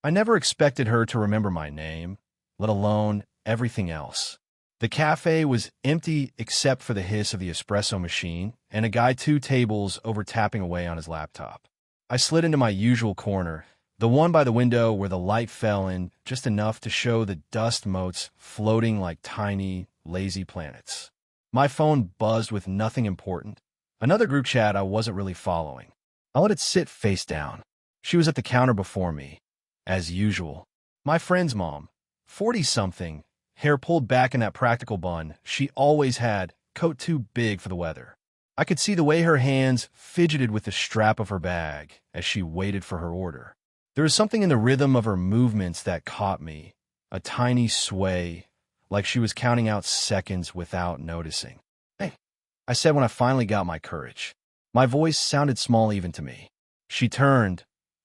I never expected her to remember my name, let alone everything else. The cafe was empty except for the hiss of the espresso machine and a guy 2 tables over tapping away on his laptop. I slid into my usual corner, the one by the window where the light fell in just enough to show the dust motes floating like tiny, lazy planets. My phone buzzed with nothing important. Another group chat I wasn't really following. I let it sit face down. She was at the counter before me, as usual. My friend's mom, 40-something, hair pulled back in that practical bun she always had, coat too big for the weather. I could see the way her hands fidgeted with the strap of her bag as she waited for her order. There was something in the rhythm of her movements that caught me, a tiny sway, like she was counting out seconds without noticing. "Hey," I said when I finally got my courage. My voice sounded small even to me. She turned,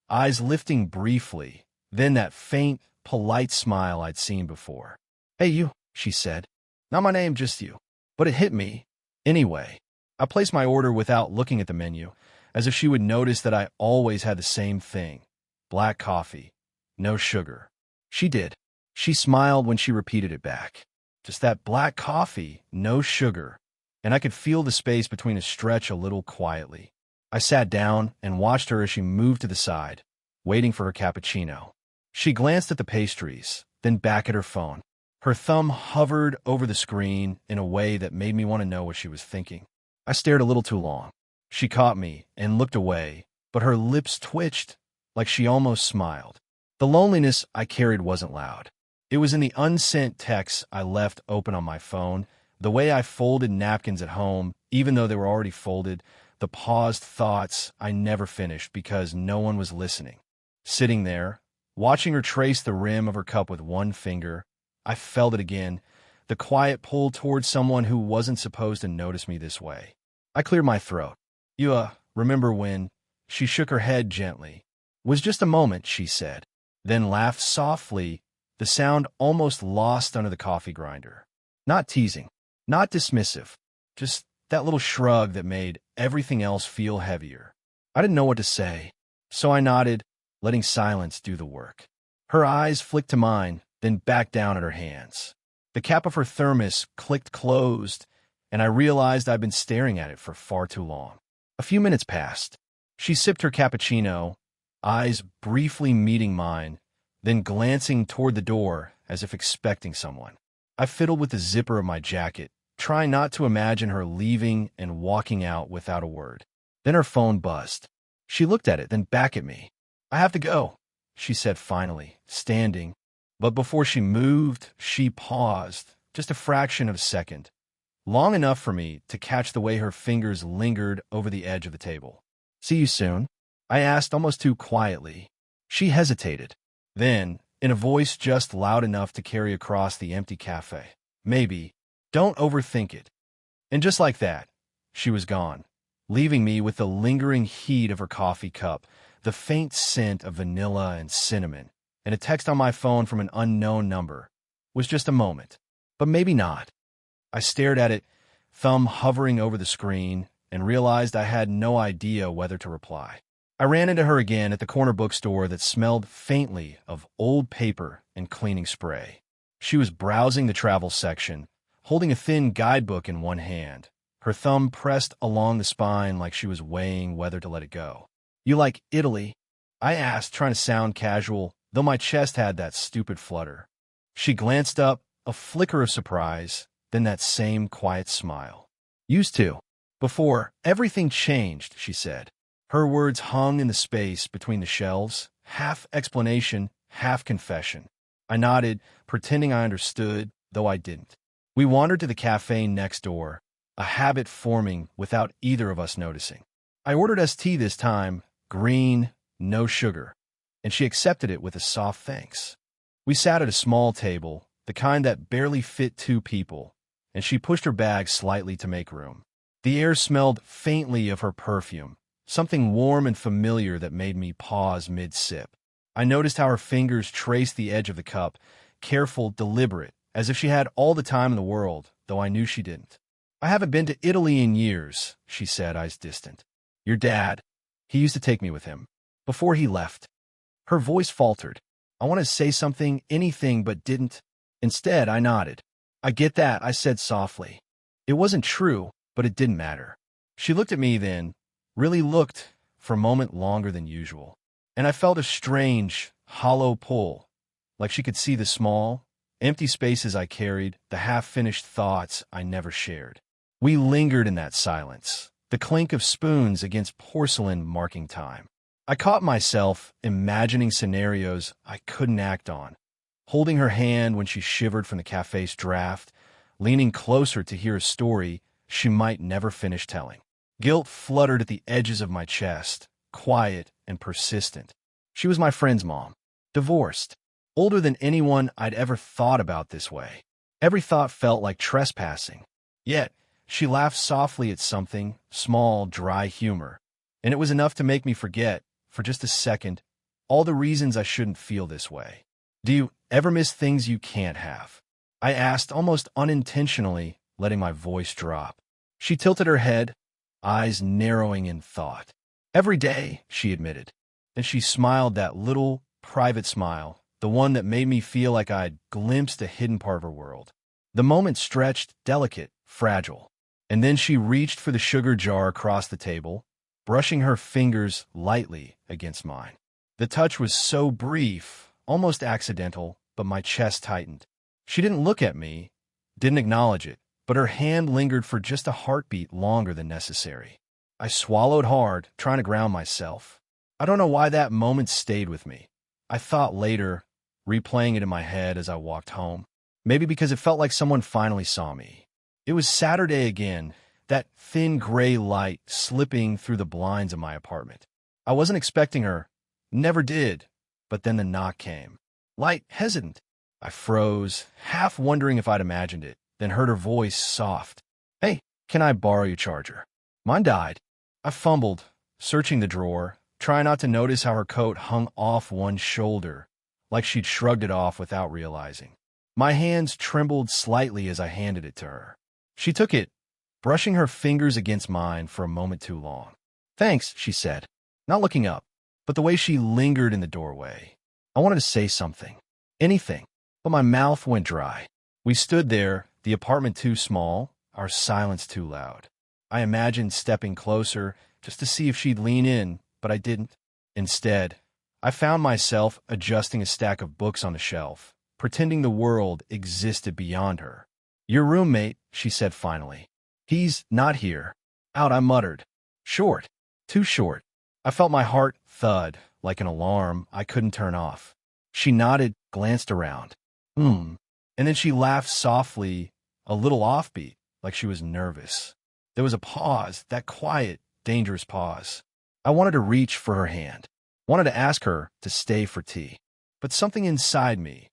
eyes lifting briefly, then that faint, polite smile I'd seen before. "Hey, you," she said. Not my name, just you. But it hit me. Anyway, I placed my order without looking at the menu, as if she would notice that I always had the same thing. Black coffee. No sugar. She did. She smiled when she repeated it back. Just that black coffee, no sugar. And I could feel the space between us stretch a little quietly. I sat down and watched her as she moved to the side, waiting for her cappuccino. She glanced at the pastries, then back at her phone. Her thumb hovered over the screen in a way that made me want to know what she was thinking. I stared a little too long. She caught me and looked away, but her lips twitched like she almost smiled. The loneliness I carried wasn't loud. It was in the unsent texts I left open on my phone, the way I folded napkins at home, even though they were already folded, the paused thoughts I never finished because no one was listening. Sitting there, watching her trace the rim of her cup with one finger, I felt it again, the quiet pull towards someone who wasn't supposed to notice me this way. I cleared my throat. "You, remember when?" She shook her head gently. "Was just a moment," she said, then laughed softly, the sound almost lost under the coffee grinder. Not teasing, not dismissive, just that little shrug that made everything else feel heavier. I didn't know what to say, so I nodded, letting silence do the work. Her eyes flicked to mine, then back down at her hands. The cap of her thermos clicked closed, and I realized I'd been staring at it for far too long. A few minutes passed. She sipped her cappuccino, eyes briefly meeting mine, then glancing toward the door as if expecting someone. I fiddled with the zipper of my jacket, trying not to imagine her leaving and walking out without a word. Then her phone buzzed. She looked at it, then back at me. "I have to go," she said finally, standing. But before she moved, she paused, just a fraction of a second, long enough for me to catch the way her fingers lingered over the edge of the table. "See you soon?" I asked almost too quietly. She hesitated. Then, in a voice just loud enough to carry across the empty cafe, "Maybe. Don't overthink it." And just like that, she was gone, leaving me with the lingering heat of her coffee cup, the faint scent of vanilla and cinnamon, and a text on my phone from an unknown number. Was just a moment. But maybe not. I stared at it, thumb hovering over the screen, and realized I had no idea whether to reply. I ran into her again at the corner bookstore that smelled faintly of old paper and cleaning spray. She was browsing the travel section, holding a thin guidebook in one hand, her thumb pressed along the spine like she was weighing whether to let it go. "You like Italy?" I asked, trying to sound casual, though my chest had that stupid flutter. She glanced up, a flicker of surprise, then that same quiet smile. "Used to. Before everything changed," she said. Her words hung in the space between the shelves, half explanation, half confession. I nodded, pretending I understood, though I didn't. We wandered to the cafe next door, a habit forming without either of us noticing. I ordered us tea this time, green, no sugar, and she accepted it with a soft thanks. We sat at a small table, the kind that barely fit 2 people, and she pushed her bag slightly to make room. The air smelled faintly of her perfume, something warm and familiar that made me pause mid-sip. I noticed how her fingers traced the edge of the cup, careful, deliberate, as if she had all the time in the world, though I knew she didn't. "I haven't been to Italy in years," she said, eyes distant. "Your dad, he used to take me with him. Before he left." Her voice faltered. I wanted to say something, anything, but didn't. Instead, I nodded. I get that, I said softly. It wasn't true, but it didn't matter. She looked at me then, really looked for a moment longer than usual. And I felt a strange, hollow pull, like she could see the small, empty spaces I carried, the half-finished thoughts I never shared. We lingered in that silence, the clink of spoons against porcelain marking time. I caught myself imagining scenarios I couldn't act on, holding her hand when she shivered from the cafe's draft, leaning closer to hear a story she might never finish telling. Guilt fluttered at the edges of my chest, quiet and persistent. She was my friend's mom, divorced, older than anyone I'd ever thought about this way. Every thought felt like trespassing. Yet, she laughed softly at something, small, dry humor, and it was enough to make me forget, for just a second, all the reasons I shouldn't feel this way. Do you ever miss things you can't have? I asked almost unintentionally, letting my voice drop. She tilted her head, eyes narrowing in thought. Every day, she admitted. Then she smiled that little, private smile, the one that made me feel like I'd glimpsed a hidden part of her world. The moment stretched, delicate, fragile. And then she reached for the sugar jar across the table, brushing her fingers lightly against mine. The touch was so brief, almost accidental, but my chest tightened. She didn't look at me, didn't acknowledge it, but her hand lingered for just a heartbeat longer than necessary. I swallowed hard, trying to ground myself. I don't know why that moment stayed with me. I thought later, replaying it in my head as I walked home. Maybe because it felt like someone finally saw me. It was Saturday again, that thin gray light slipping through the blinds of my apartment. I wasn't expecting her, never did, but then the knock came. Light, hesitant. I froze, half wondering if I'd imagined it, then heard her voice soft. Hey, can I borrow your charger? Mine died. I fumbled, searching the drawer, trying not to notice how her coat hung off one shoulder, like she'd shrugged it off without realizing. My hands trembled slightly as I handed it to her. She took it, brushing her fingers against mine for a moment too long. Thanks, she said, not looking up, but the way she lingered in the doorway. I wanted to say something, anything, but my mouth went dry. We stood there, the apartment too small, our silence too loud. I imagined stepping closer just to see if she'd lean in, but I didn't. Instead, I found myself adjusting a stack of books on the shelf, pretending the world existed beyond her. Your roommate, she said finally. He's not here. Out, I muttered. Short. Too short. I felt my heart thud, like an alarm I couldn't turn off. She nodded, glanced around. And then she laughed softly, a little offbeat, like she was nervous. There was a pause, that quiet, dangerous pause. I wanted to reach for her hand, wanted to ask her to stay for tea. But something inside me,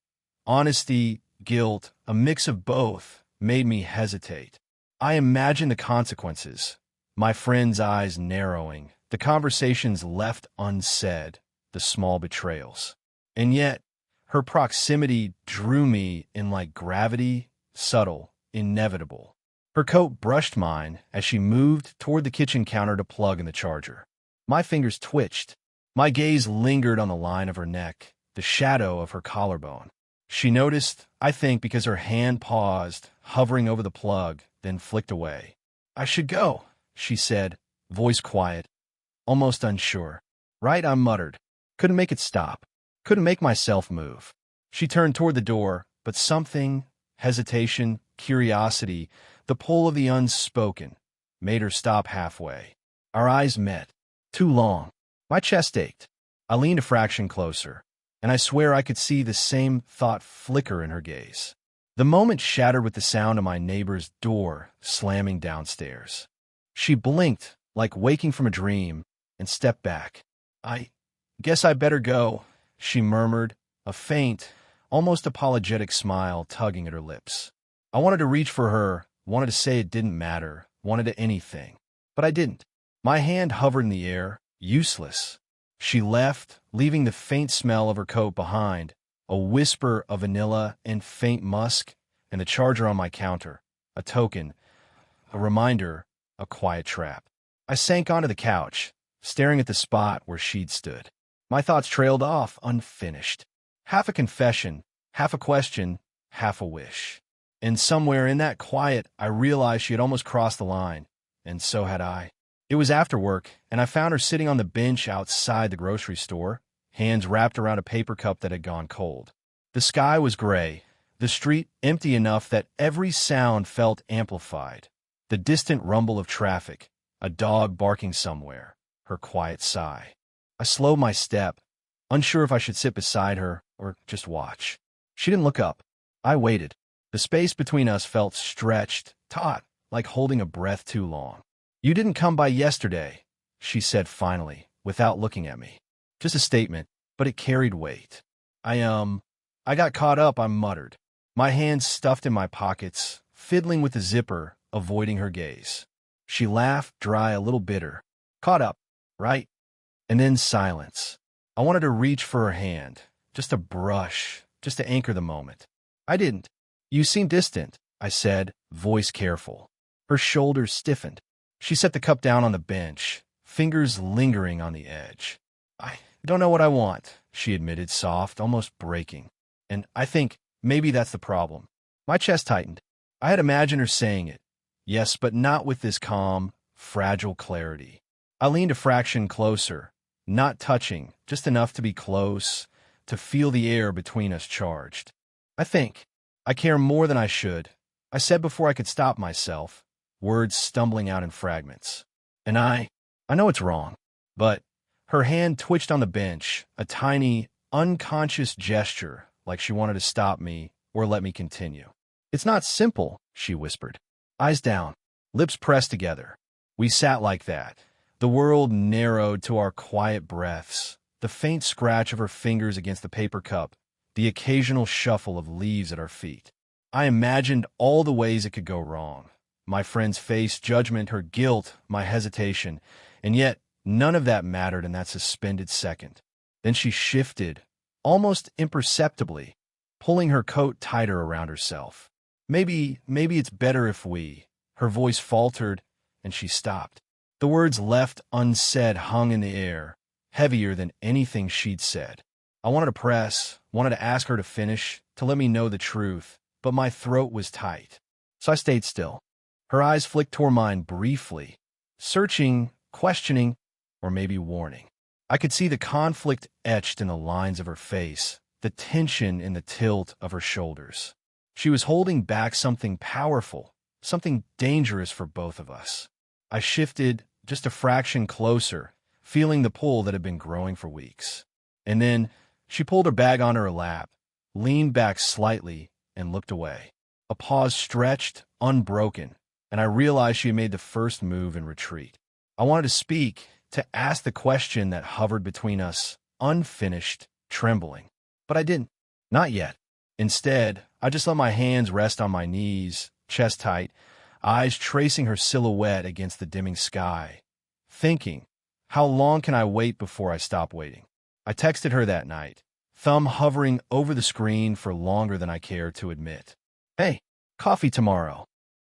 honesty, guilt, a mix of both, made me hesitate. I imagined the consequences, my friend's eyes narrowing, the conversations left unsaid, the small betrayals. And yet, her proximity drew me in like gravity, subtle, inevitable. Her coat brushed mine as she moved toward the kitchen counter to plug in the charger. My fingers twitched. My gaze lingered on the line of her neck, the shadow of her collarbone. She noticed, I think because her hand paused, hovering over the plug, then flicked away. I should go, she said, voice quiet, almost unsure. Right, I muttered. Couldn't make it stop. Couldn't make myself move. She turned toward the door, but something, hesitation, curiosity, the pull of the unspoken, made her stop halfway. Our eyes met. Too long. My chest ached. I leaned a fraction closer, and I swear I could see the same thought flicker in her gaze. The moment shattered with the sound of my neighbor's door slamming downstairs. She blinked, like waking from a dream, and stepped back. I guess I better go, she murmured, a faint, almost apologetic smile tugging at her lips. I wanted to reach for her, wanted to say it didn't matter, wanted to anything, but I didn't. My hand hovered in the air, useless. She left, leaving the faint smell of her coat behind, a whisper of vanilla and faint musk, and the charger on my counter, a token, a reminder, a quiet trap. I sank onto the couch, staring at the spot where she'd stood. My thoughts trailed off, unfinished. Half a confession, half a question, half a wish. And somewhere in that quiet, I realized she had almost crossed the line, and so had I. It was after work, and I found her sitting on the bench outside the grocery store, hands wrapped around a paper cup that had gone cold. The sky was gray, the street empty enough that every sound felt amplified. The distant rumble of traffic, a dog barking somewhere, her quiet sigh. I slowed my step, unsure if I should sit beside her or just watch. She didn't look up. I waited. The space between us felt stretched, taut, like holding a breath too long. "You didn't come by yesterday," she said finally, without looking at me. Just a statement, but it carried weight. I got caught up," I muttered, my hands stuffed in my pockets, fiddling with the zipper, avoiding her gaze. She laughed, dry, a little bitter. "Caught up, right?" And then silence. I wanted to reach for her hand, just a brush, just to anchor the moment. I didn't. "You seem distant," I said, voice careful. Her shoulders stiffened. She set the cup down on the bench, fingers lingering on the edge. "I don't know what I want," she admitted, soft, almost breaking. "And I think maybe that's the problem." My chest tightened. I had imagined her saying it. Yes, but not with this calm, fragile clarity. I leaned a fraction closer, not touching, just enough to be close, to feel the air between us charged. "I think I care more than I should," I said before I could stop myself, words stumbling out in fragments. "And I know it's wrong." But her hand twitched on the bench, a tiny, unconscious gesture, like she wanted to stop me or let me continue. "It's not simple," she whispered. Eyes down, lips pressed together. We sat like that. The world narrowed to our quiet breaths, the faint scratch of her fingers against the paper cup, the occasional shuffle of leaves at our feet. I imagined all the ways it could go wrong. My friend's face, judgment, her guilt, my hesitation, and yet none of that mattered in that suspended second. Then she shifted, almost imperceptibly, pulling her coat tighter around herself. Maybe it's better if we." Her voice faltered, and she stopped. The words left unsaid hung in the air, heavier than anything she'd said. I wanted to press, wanted to ask her to finish, to let me know the truth, but my throat was tight. So I stayed still. Her eyes flicked toward mine briefly, searching, questioning, or maybe warning. I could see the conflict etched in the lines of her face, the tension in the tilt of her shoulders. She was holding back something powerful, something dangerous for both of us. I shifted just a fraction closer, feeling the pull that had been growing for weeks. And then she pulled her bag onto her lap, leaned back slightly, and looked away. A pause stretched, unbroken, and I realized she had made the first move in retreat. I wanted to speak, to ask the question that hovered between us, unfinished, trembling. But I didn't. Not yet. Instead, I just let my hands rest on my knees, chest tight, eyes tracing her silhouette against the dimming sky, thinking, how long can I wait before I stop waiting? I texted her that night, thumb hovering over the screen for longer than I cared to admit. "Hey, coffee tomorrow."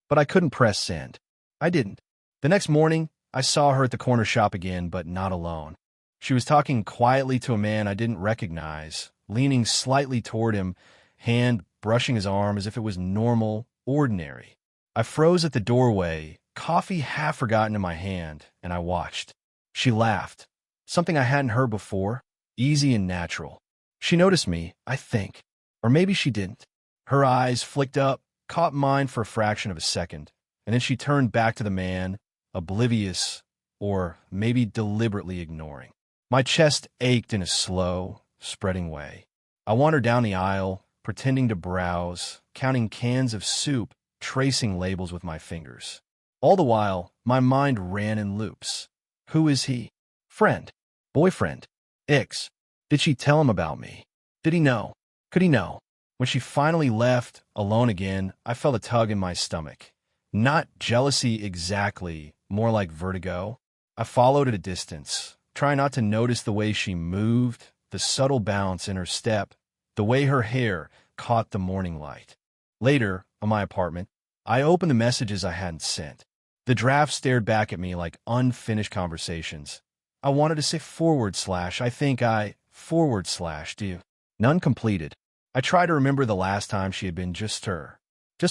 But I couldn't press send. I didn't. The next morning, I saw her at the corner shop again, but not alone. She was talking quietly to a man I didn't recognize, leaning slightly toward him, hand brushing his arm as if it was normal, ordinary. I froze at the doorway, coffee half forgotten in my hand, and I watched. She laughed, something I hadn't heard before, easy and natural. She noticed me, I think. Or maybe she didn't. Her eyes flicked up, caught mine for a fraction of a second, and then she turned back to the man, oblivious, or maybe deliberately ignoring. My chest ached in a slow, spreading way. I wandered down the aisle, pretending to browse, counting cans of soup, tracing labels with my fingers. All the while, my mind ran in loops. Who is he? Friend? Boyfriend? Ex? Did she tell him about me? Did he know? Could he know? When she finally left, alone again, I felt a tug in my stomach. Not jealousy exactly, more like vertigo. I followed at a distance, trying not to notice the way she moved, the subtle bounce in her step, the way her hair caught the morning light. Later, in my apartment, I opened the messages I hadn't sent. The draft stared back at me like unfinished conversations. I wanted to say /, I think I / do you. None completed. I tried to remember the last time she had been just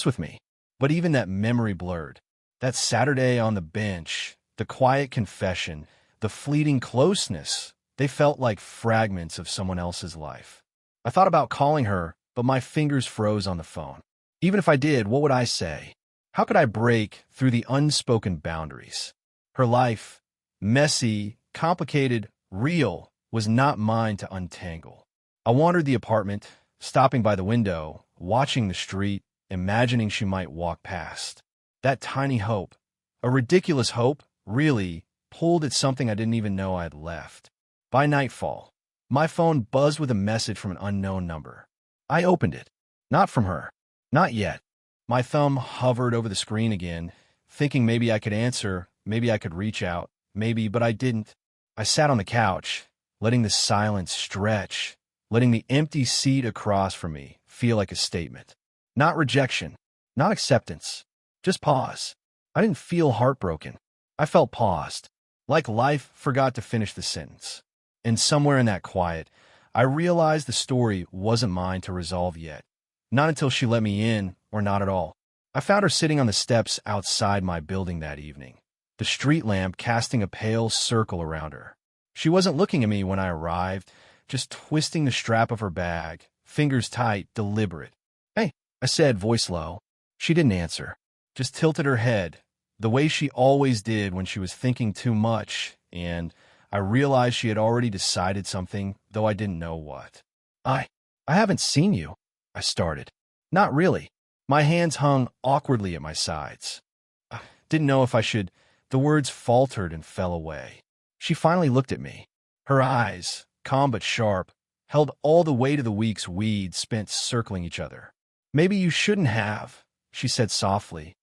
with me. But even that memory blurred. That Saturday on the bench, the quiet confession, the fleeting closeness, they felt like fragments of someone else's life. I thought about calling her, but my fingers froze on the phone. Even if I did, what would I say? How could I break through the unspoken boundaries? Her life, messy, complicated, real, was not mine to untangle. I wandered the apartment, stopping by the window, watching the street, imagining she might walk past. That tiny hope, a ridiculous hope, really, pulled at something I didn't even know I had left. By nightfall, my phone buzzed with a message from an unknown number. I opened it. Not from her. Not yet. My thumb hovered over the screen again, thinking maybe I could answer, maybe I could reach out, maybe, but I didn't. I sat on the couch, letting the silence stretch, letting the empty seat across from me feel like a statement. Not rejection, not acceptance, just pause. I didn't feel heartbroken. I felt paused, like life forgot to finish the sentence. And somewhere in that quiet, I realized the story wasn't mine to resolve yet. Not until she let me in, or not at all. I found her sitting on the steps outside my building that evening, the street lamp casting a pale circle around her. She wasn't looking at me when I arrived, just twisting the strap of her bag, fingers tight, deliberate. "Hey," I said, voice low. She didn't answer, just tilted her head, the way she always did when she was thinking too much, and I realized she had already decided something, though I didn't know what. I haven't seen you," I started. "Not really." My hands hung awkwardly at my sides. I didn't know if I should. The words faltered and fell away. She finally looked at me. Her eyes, calm but sharp, held all the weight of the weeks we'd spent circling each other. "Maybe you shouldn't have," she said softly,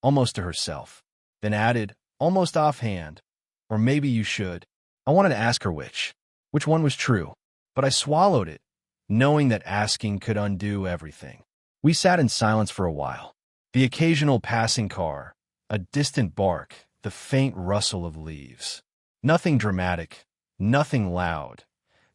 almost to herself, then added, almost offhand, "or maybe you should." I wanted to ask her which one was true, but I swallowed it, knowing that asking could undo everything. We sat in silence for a while. The occasional passing car, a distant bark, the faint rustle of leaves. Nothing dramatic, nothing loud,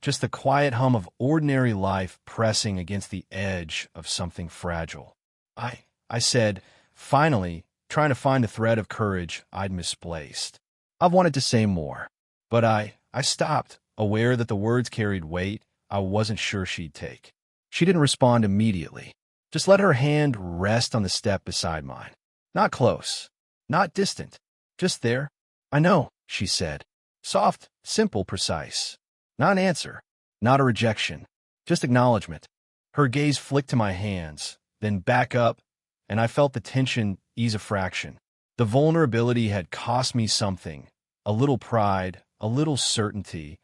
just the quiet hum of ordinary life pressing against the edge of something fragile. I said, finally, trying to find a thread of courage I'd misplaced. I've wanted to say more, but I stopped, aware that the words carried weight I wasn't sure she'd take. She didn't respond immediately. Just let her hand rest on the step beside mine. Not close, not distant, just there. "I know," she said. Soft, simple, precise. Not an answer, not a rejection, just acknowledgement. Her gaze flicked to my hands, then back up, and I felt the tension ease a fraction. The vulnerability had cost me something, a little pride, a little certainty,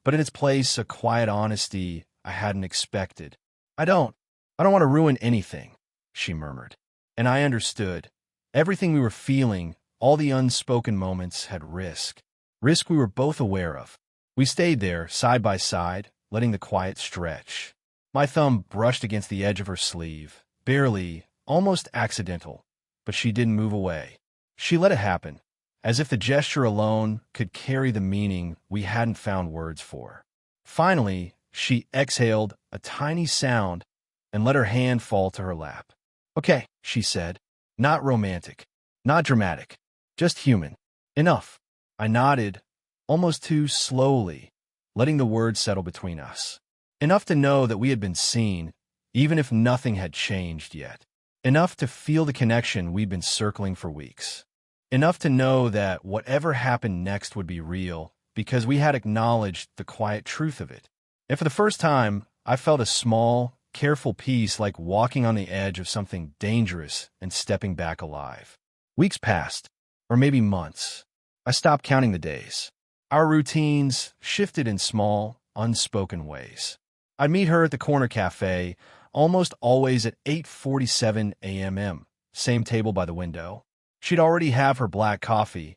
but in its place a quiet honesty I hadn't expected. I don't want to ruin anything," she murmured. And I understood. Everything we were feeling, all the unspoken moments, had risk. Risk we were both aware of. We stayed there, side by side, letting the quiet stretch. My thumb brushed against the edge of her sleeve, barely, almost accidental, but she didn't move away. She let it happen, as if the gesture alone could carry the meaning we hadn't found words for. Finally, she exhaled a tiny sound and let her hand fall to her lap. "Okay," she said. "Not romantic, not dramatic, just human. Enough." I nodded, almost too slowly, letting the words settle between us. Enough to know that we had been seen, even if nothing had changed yet. Enough to feel the connection we'd been circling for weeks. Enough to know that whatever happened next would be real, because we had acknowledged the quiet truth of it. And for the first time, I felt a small, careful peace, like walking on the edge of something dangerous and stepping back alive. Weeks passed, or maybe months. I stopped counting the days. Our routines shifted in small, unspoken ways. I'd meet her at the corner cafe, almost always at 8:47 a.m., same table by the window. She'd already have her black coffee.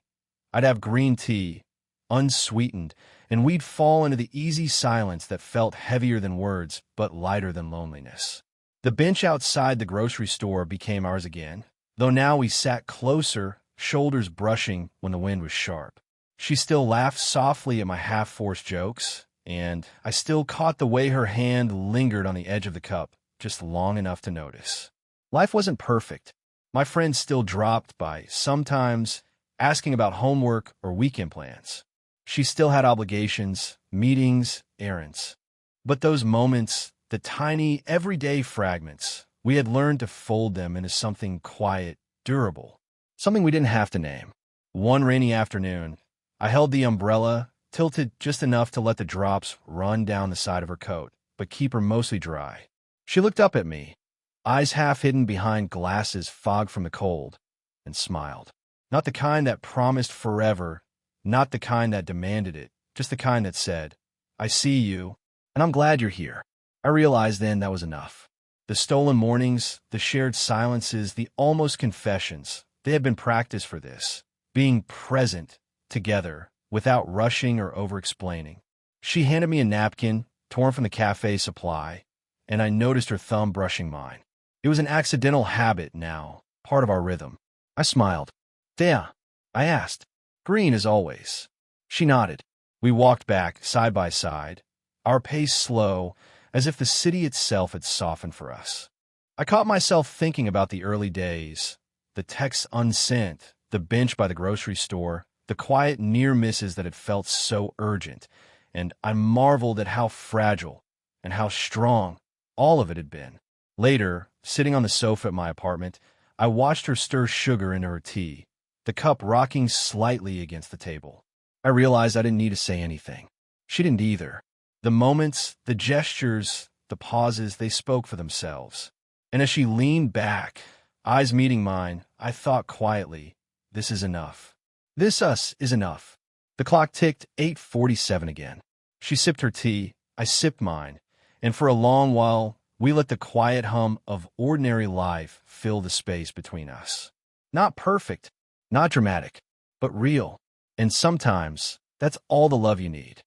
I'd have green tea, unsweetened, and we'd fall into the easy silence that felt heavier than words, but lighter than loneliness. The bench outside the grocery store became ours again, though now we sat closer, shoulders brushing when the wind was sharp. She still laughed softly at my half-forced jokes, and I still caught the way her hand lingered on the edge of the cup just long enough to notice. Life wasn't perfect. My friends still dropped by, sometimes asking about homework or weekend plans. She still had obligations, meetings, errands. But those moments, the tiny, everyday fragments, we had learned to fold them into something quiet, durable, something we didn't have to name. One rainy afternoon, I held the umbrella, tilted just enough to let the drops run down the side of her coat, but keep her mostly dry. She looked up at me, eyes half hidden behind glasses fogged from the cold, and smiled. Not the kind that promised forever, not the kind that demanded it, just the kind that said, "I see you, and I'm glad you're here." I realized then that was enough. The stolen mornings, the shared silences, the almost confessions, they had been practiced for this, being present together without rushing or over-explaining. She handed me a napkin, torn from the cafe supply, and I noticed her thumb brushing mine. It was an accidental habit now, part of our rhythm. I smiled. "There?" I asked. "Green as always." She nodded. We walked back, side by side, our pace slow, as if the city itself had softened for us. I caught myself thinking about the early days, the texts unsent, the bench by the grocery store, the quiet near misses that had felt so urgent, and I marveled at how fragile and how strong all of it had been. Later, sitting on the sofa at my apartment, I watched her stir sugar into her tea, the cup rocking slightly against the table. I realized I didn't need to say anything. She didn't either. The moments, the gestures, the pauses, they spoke for themselves. And as she leaned back, eyes meeting mine, I thought quietly, this is enough. This us is enough. The clock ticked 8:47 again. She sipped her tea, I sipped mine, and for a long while, we let the quiet hum of ordinary life fill the space between us. Not perfect, not dramatic, but real. And sometimes, that's all the love you need.